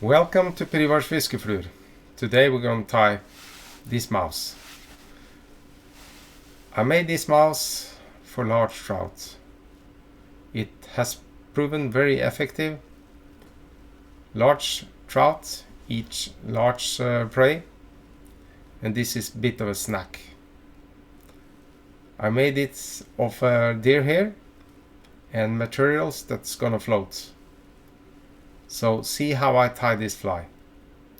Welcome to Perivars Fiskeflur. Today we're going to tie this mouse. I made this mouse for large trout. It has proven very effective. Large trout eat large prey, and this is a bit of a snack. I made it of deer hair and materials that's gonna float. So see how I tie this fly.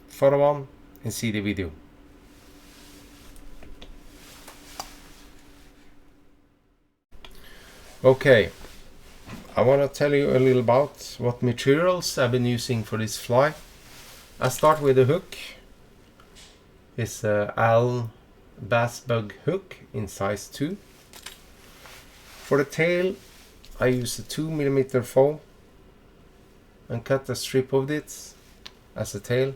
Follow on and see the video. Okay, I want to tell you a little about what materials I've been using for this fly. I start with a hook. It's a Allen bass bug hook in size 2. For the tail I use a 2mm foam and cut a strip of it as a tail.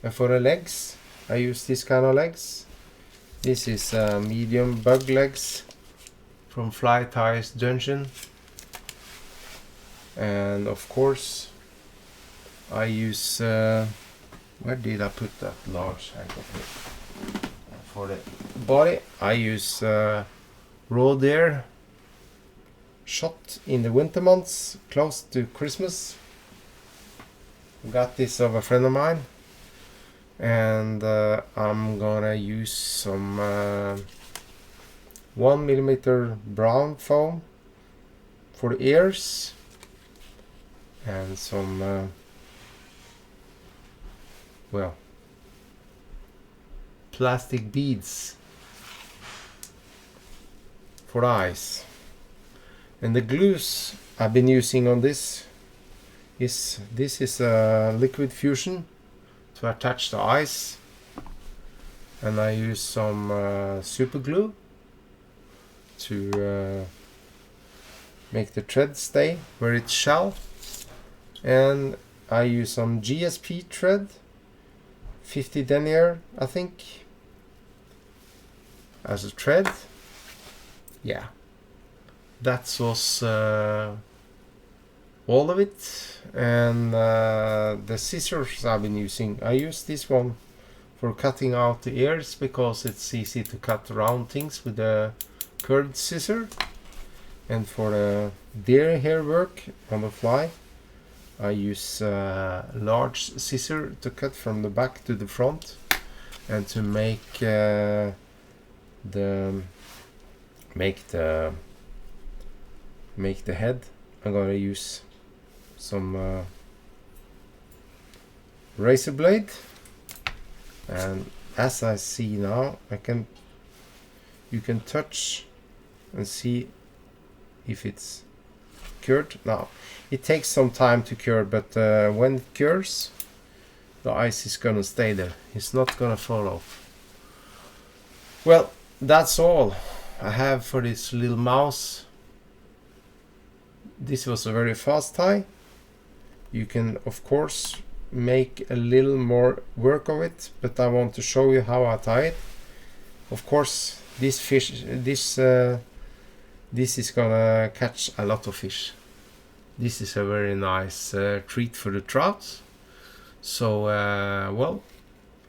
And for the legs I use this kind of legs. This is medium bug legs from Fly Ties Dungeon. And of course I use where did I put that large angle? For the body I use raw deer shot in the winter months close to Christmas. Got this of a friend of mine, and I'm gonna use some 1mm brown foam for the ears and some plastic beads for the eyes. And the glues I've been using on this is liquid fusion to attach the eyes, and I use some super glue to make the thread stay where it shall, and I use some GSP thread, 50 denier I think, as a thread. Yeah, that was all of it. And the scissors I've been using, I use this one for cutting out the ears because it's easy to cut round things with a curved scissor. And for the deer hair work on the fly I use large scissor to cut from the back to the front. And to make the head I'm gonna use some razor blade, and as I see now you can touch and see if it's cured. Now it takes some time to cure, but when it cures the ice is gonna stay there, it's not gonna fall off. Well, that's all I have for this little mouse. This was a very fast tie. You can of course make a little more work of it, but I want to show you how I tie it. Of course this fish, this is gonna catch a lot of fish. This is a very nice treat for the trout. So well,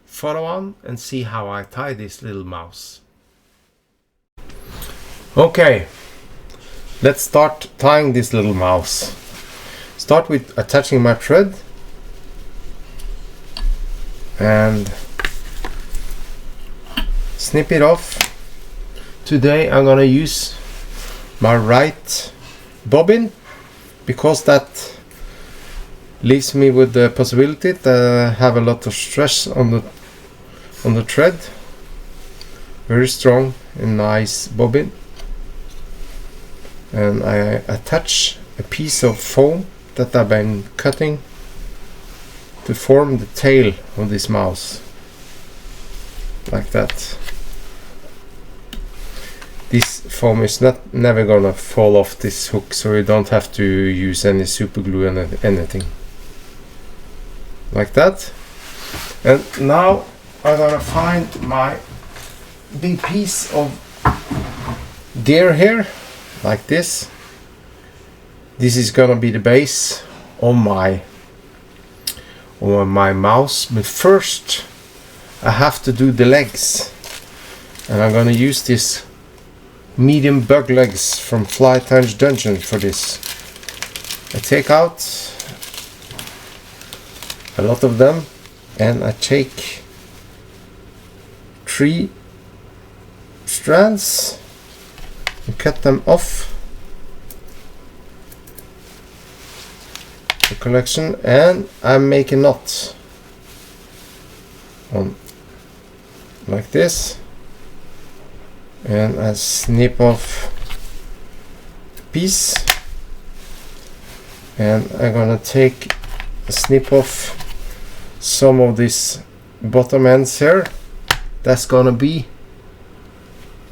follow on and see how I tie this little mouse. Okay, let's start tying this little mouse. Start with attaching my thread and snip it off. Today I'm gonna use my right bobbin because that leaves me with the possibility to have a lot of stress on the thread. Very strong and nice bobbin. And I attach a piece of foam that I've been cutting to form the tail of this mouse, like that. This foam is never gonna fall off this hook, so you don't have to use any super glue and anything, like that. And now I'm gonna find my big piece of deer hair, like this. This is gonna be the base on on my mouse, but first I have to do the legs, and I'm gonna use this medium bug legs from Fly Times Dungeon for this. I take out a lot of them, and I take 3 strands and cut them off the collection, and I make a knot on like this, and I snip off the piece, and I'm gonna snip off some of this bottom ends here. That's gonna be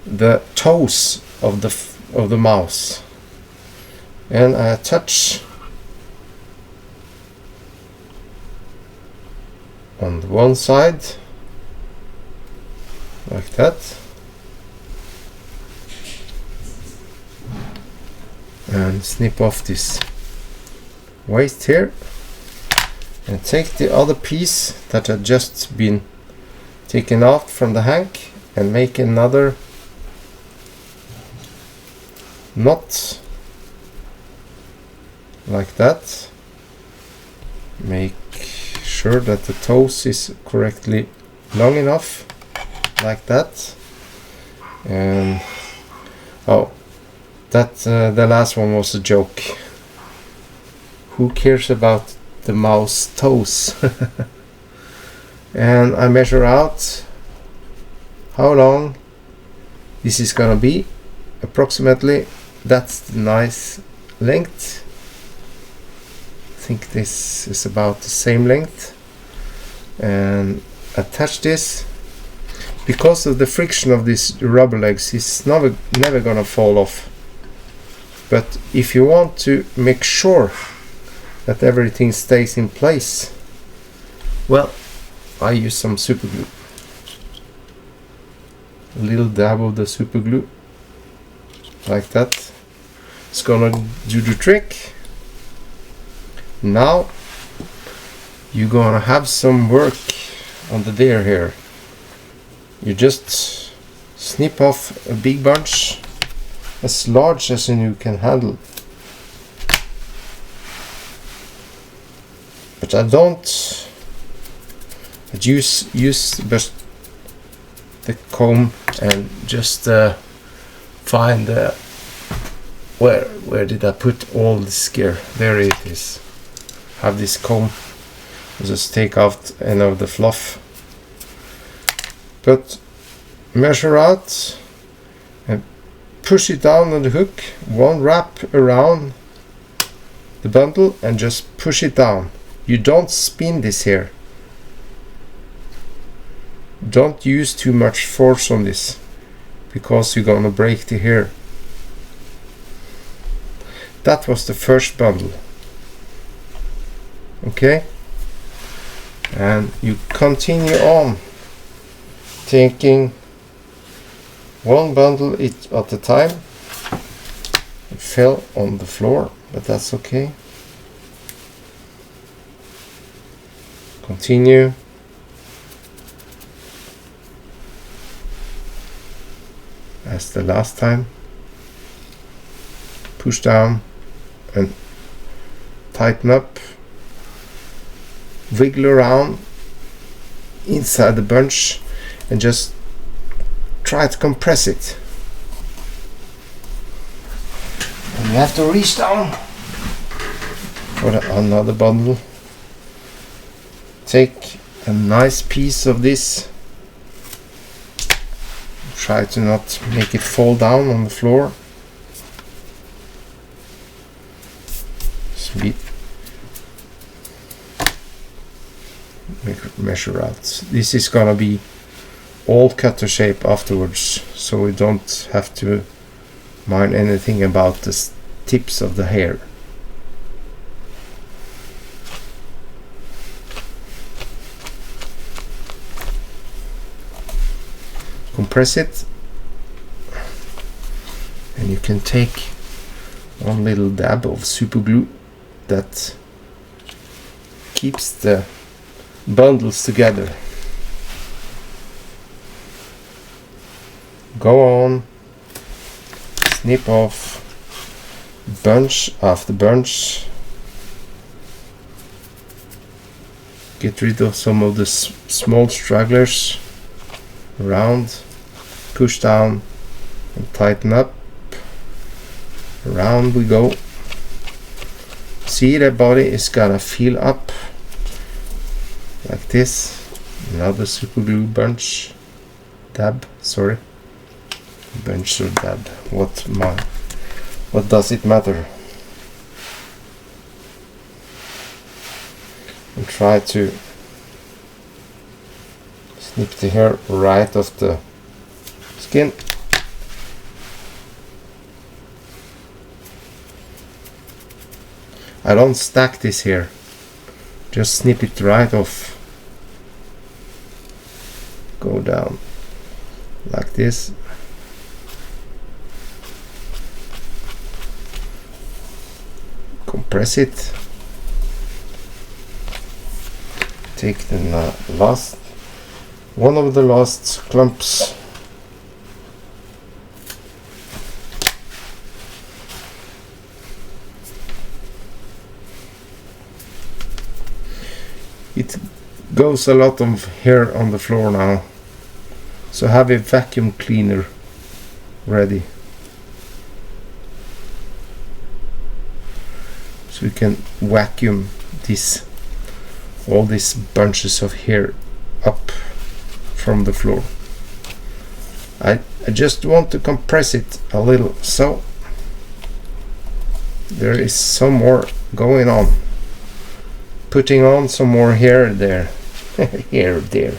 the toes of the mouse, and I attach on the one side like that, and snip off this waist here, and take the other piece that had just been taken out from the hank and make another knot like that. Make sure that the toes is correctly long enough like that. And the last one was a joke. Who cares about the mouse toes? And I measure out how long this is gonna be approximately. That's the nice length. I think this is about the same length, and attach this. Because of the friction of these rubber legs, it's never gonna fall off. But if you want to make sure that everything stays in place, well, I use some super glue. A little dab of the super glue like that. It's gonna do the trick. Now you're gonna have some work on the deer here. You just snip off a big bunch, as large as you can handle. But I don't use just the comb and just find where did I put all this gear? There it is. Have this comb, just take out any of the fluff, but measure out and push it down on the hook, one wrap around the bundle, and just push it down. You don't spin this here. Don't use too much force on this, because you're gonna break the hair. That was the first bundle. Okay, and you continue on taking one bundle each at a time. It fell on the floor, but that's okay. Continue. As the last time. Push down and tighten up. Wiggle around inside the bunch and just try to compress it. And you have to reach down for another bundle. Take a nice piece of this. Try to not make it fall down on the floor. Measure out. This is gonna be all cutter shape afterwards, so we don't have to mind anything about the tips of the hair. Compress it, and you can take one little dab of super glue that keeps the bundles together. Go on, snip off bunch after bunch. Get rid of some of the small stragglers around, push down and tighten up. Around we go. See, the body is gonna feel up like this. Another super glue bunch, dab, sorry, bunch or dab, what does it matter? And try to snip the hair right off the skin. I don't stack this here, just snip it right off. Go down like this. Compress it. Take the one of the last clumps. It goes a lot of hair on the floor now, so have a vacuum cleaner ready so we can vacuum all these bunches of hair up from the floor. I just want to compress it a little, so there is some more going on. Putting on some more hair there. Hair there.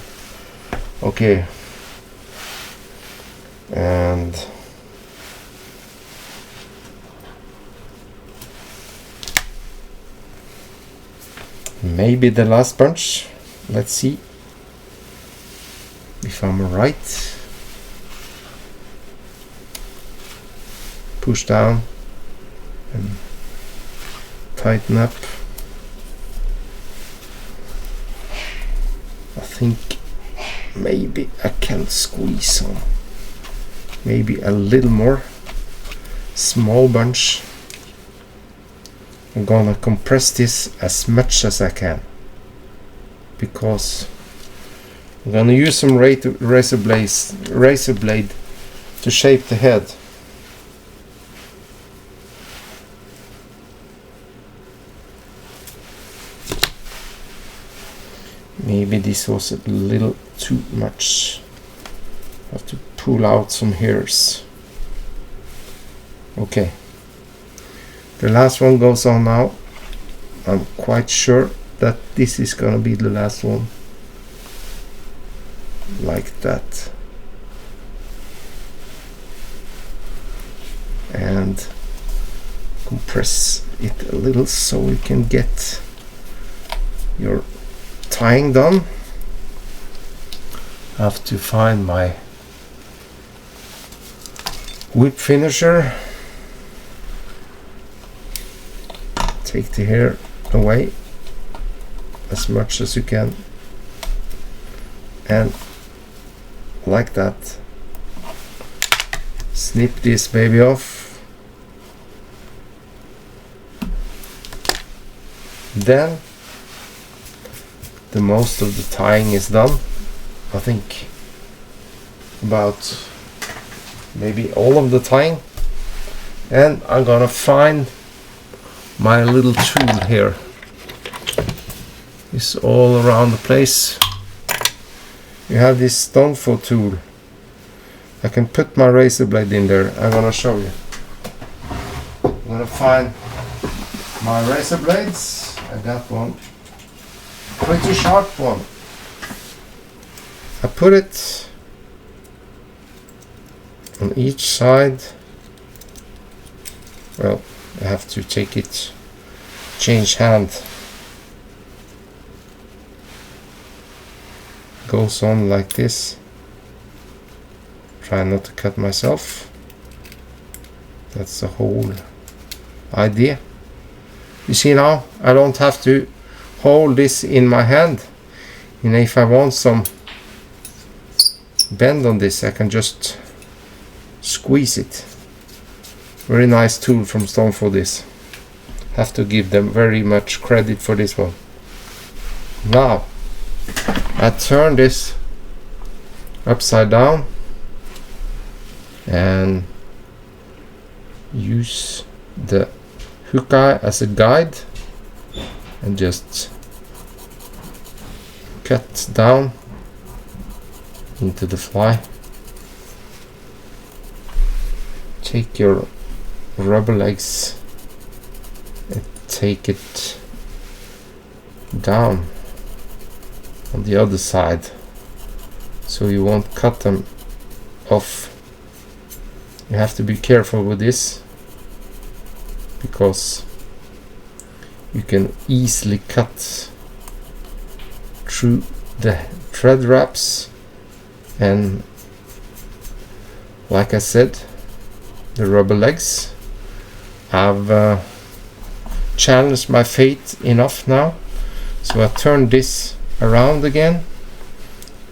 Okay. And maybe the last bunch. Let's see if I'm right. Push down and tighten up. I think maybe I can squeeze some. Maybe a little more. Small bunch. I'm gonna compress this as much as I can, because I'm gonna use some razor blade to shape the head. Maybe this was a little too much. I have to pull out some hairs. Okay. The last one goes on now. I'm quite sure that this is gonna be the last one. Like that. And compress it a little so we can get your tying done. I have to find my whip finisher. Take the hair away as much as you can, and like that, snip this baby off. Then the most of the tying is done. I think about maybe all of the tying, and I'm gonna find my little tool here. It's all around the place. You have this stone foot tool. I can put my razor blade in there. I'm gonna show you. I'm gonna find my razor blades. I got one, pretty sharp one. I put it on each side. Well, I have to take it, change hand. Goes on like this. Try not to cut myself. That's the whole idea. You see now, I don't have to hold this in my hand. And if I want some bend on this, I can just squeeze it. Very nice tool from StoneFour this. Have to give them very much credit for this one. Now I turn this upside down and use the hook eye as a guide and just cut down into the fly. Take your rubber legs and take it down on the other side so you won't cut them off. You have to be careful with this because you can easily cut through the thread wraps, and like I said, the rubber legs. I've challenged my fate enough now, so I turn this around again.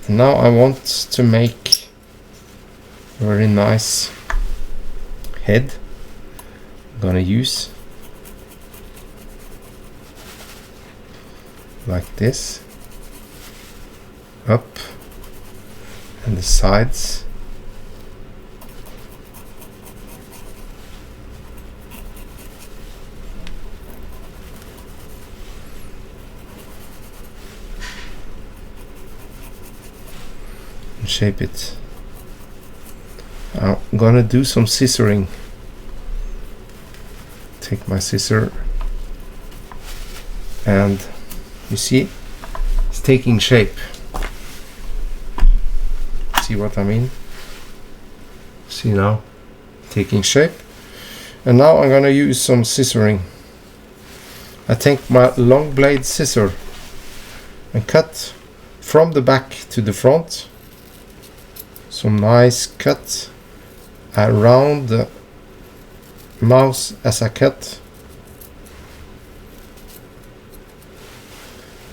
And now I want to make a very nice head. I'm gonna use like this, up and the sides. And shape it. I'm gonna do some scissoring. Take my scissor and you see it's taking shape. See what I mean? See now? Taking shape. And now I'm gonna use some scissoring. I take my long blade scissor and cut from the back to the front. Some nice cut around the mouse as I cut,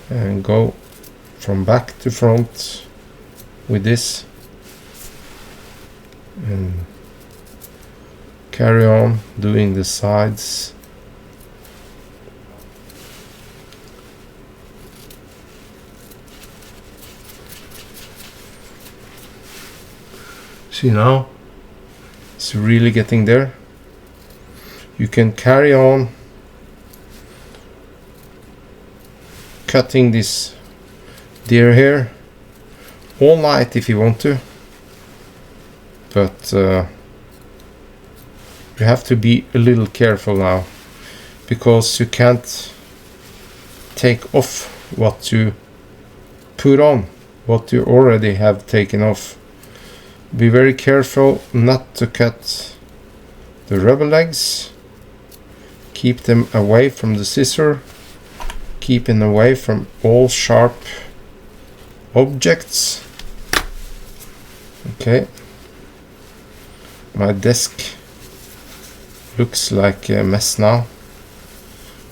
and go from back to front with this and carry on doing the sides. See now, it's really getting there. You can carry on cutting this deer hair all night if you want to, but you have to be a little careful now because you can't take off what you put on, what you already have taken off. Be very careful not to cut the rubber legs. Keep them away from the scissor. Keep them away from all sharp objects. Okay. My desk looks like a mess now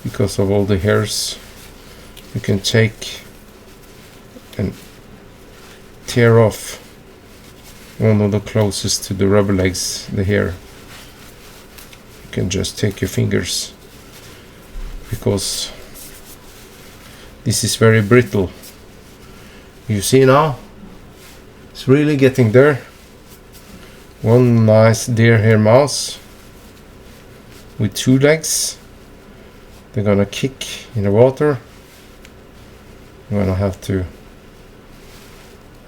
because of all the hairs. You can take and tear off one of the closest to the rubber legs, the hair. You can just take your fingers because this is very brittle. You see now, it's really getting there. One nice deer hair mouse with two legs. They're gonna kick in the water. I'm gonna have to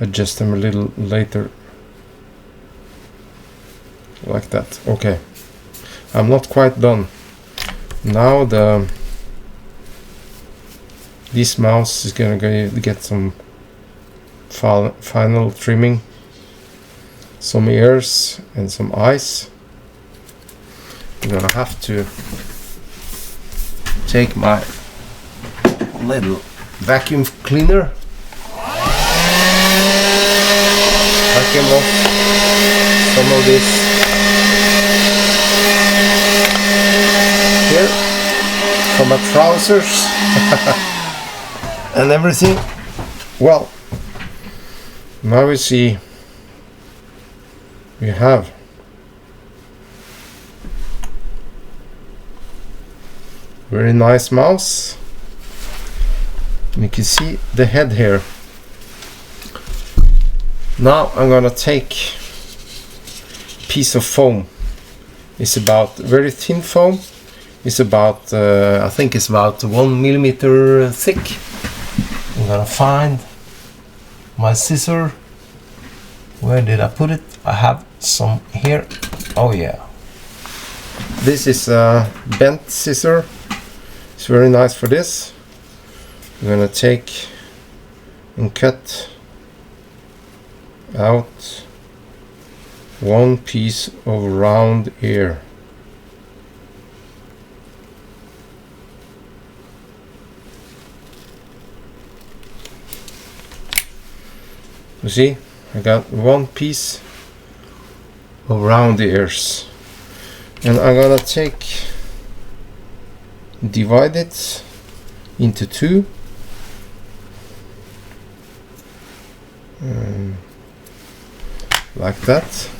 adjust them a little later. Like that. Okay, I'm not quite done. Now this mouse is gonna get some final trimming, some ears and some eyes. I'm gonna have to take my little vacuum cleaner, vacuum off some of this here from my trousers and everything. Well, Now we see we have very nice mouse. You can see the head here. Now I'm gonna take piece of foam. It's about very thin foam. It's about I think it's about 1 millimeter thick. I'm gonna find my scissor. Where did I put it? I have some here. Oh yeah. This is a bent scissor. It's very nice for this. I'm gonna take and cut out one piece of round ear. You see, I got one piece of round ears, and I'm gonna divide it into two. Like that.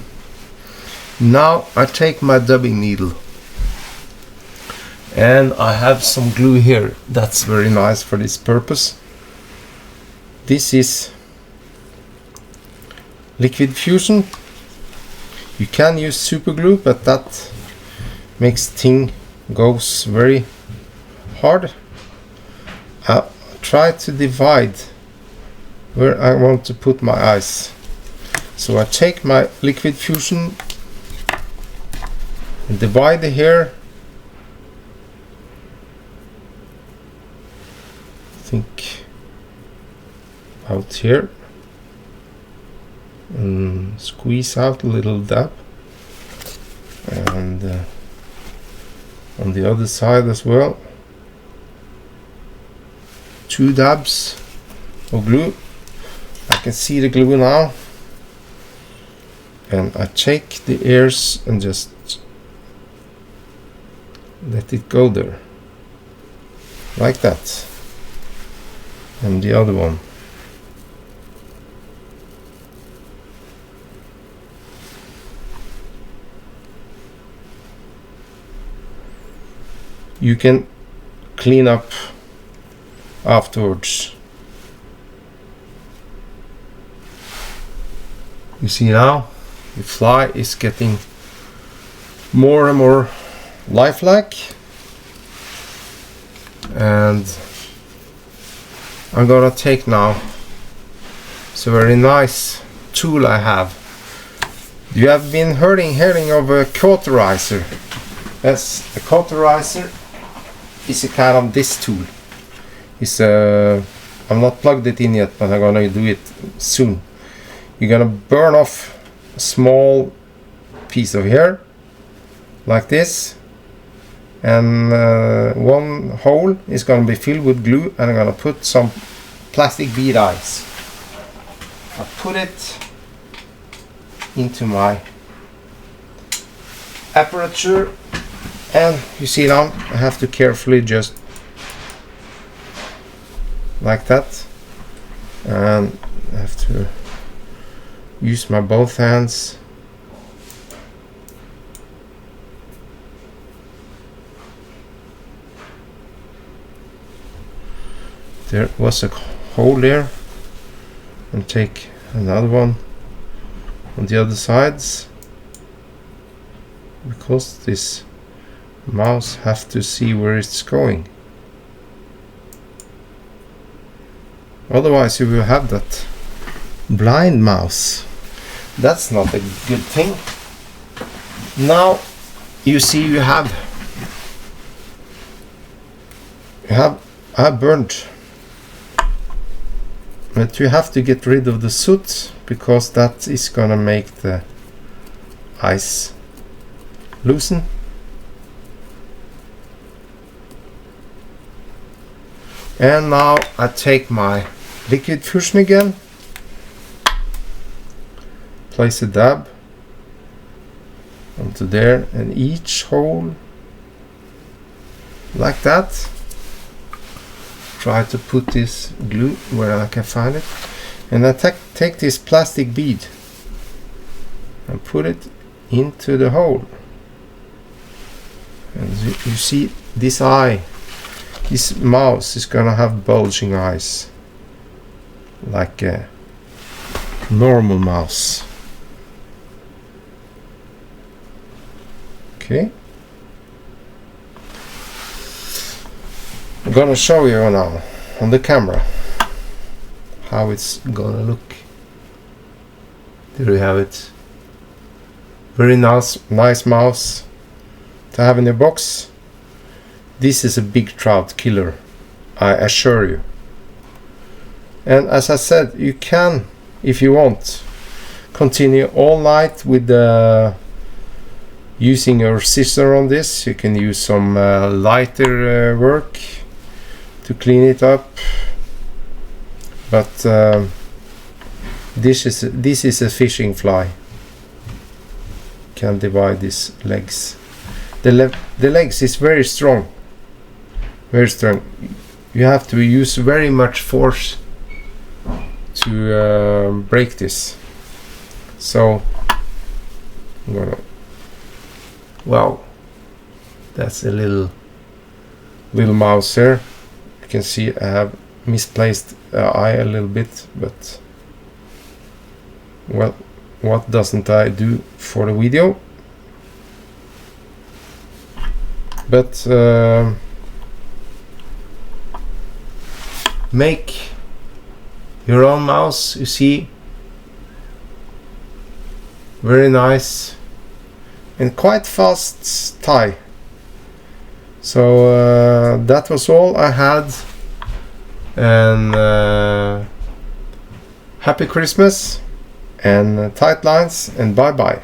Now I take my dubbing needle, and I have some glue here that's very nice for this purpose. This is Liquid Fusion. You can use super glue, but that makes thing goes very hard. I try to divide where I want to put my eyes. So I take my Liquid Fusion and divide here. I think out here, and squeeze out a little dab, and on the other side as well, 2 dabs of glue. I can see the glue now, and I take the ears and just let it go there, like that. And the other one. You can clean up afterwards. You see now the fly is getting more and more lifelike, and I'm gonna take now, it's a very nice tool I have. You have been hearing of a cauterizer. Yes, a cauterizer is a kind of this tool. It's I'm not plugged it in yet, but I'm gonna do it soon. You're gonna burn off a small piece of hair like this, and one hole is gonna be filled with glue, and I'm gonna put some plastic bead eyes. I put it into my aperture, and you see now I have to carefully just like that, and I have to use my both hands. There was a hole there, and take another one on the other sides, because this mouse have to see where it's going. Otherwise you will have that blind mouse. That's not a good thing. Now you see I burned, but you have to get rid of the soot, because that is gonna make the eyes loosen. And now I take my Liquid Fusion again, place a dab onto there, and each hole like that. Try to put this glue where I can find it. And I take this plastic bead and put it into the hole. And you see this eye, this mouse is gonna have bulging eyes like a normal mouse. Okay, I'm gonna show you now on the camera how it's gonna look. There you have it. Very nice mouse to have in your box. This is a big trout killer, I assure you. And as I said, you can, if you want, continue all night with using your scissor on this. You can use some lighter work to clean it up. But this is a fishing fly. Can divide these legs. The legs is very strong. Very strong. You have to use very much force to break this. So I'm gonna. Wow, that's a little mouse here. You can see I have misplaced eye a little bit, but well, what doesn't I do for the video? But make your own mouse, you see. Very nice and quite fast tie. So that was all I had, and happy Christmas and tight lines, and bye bye.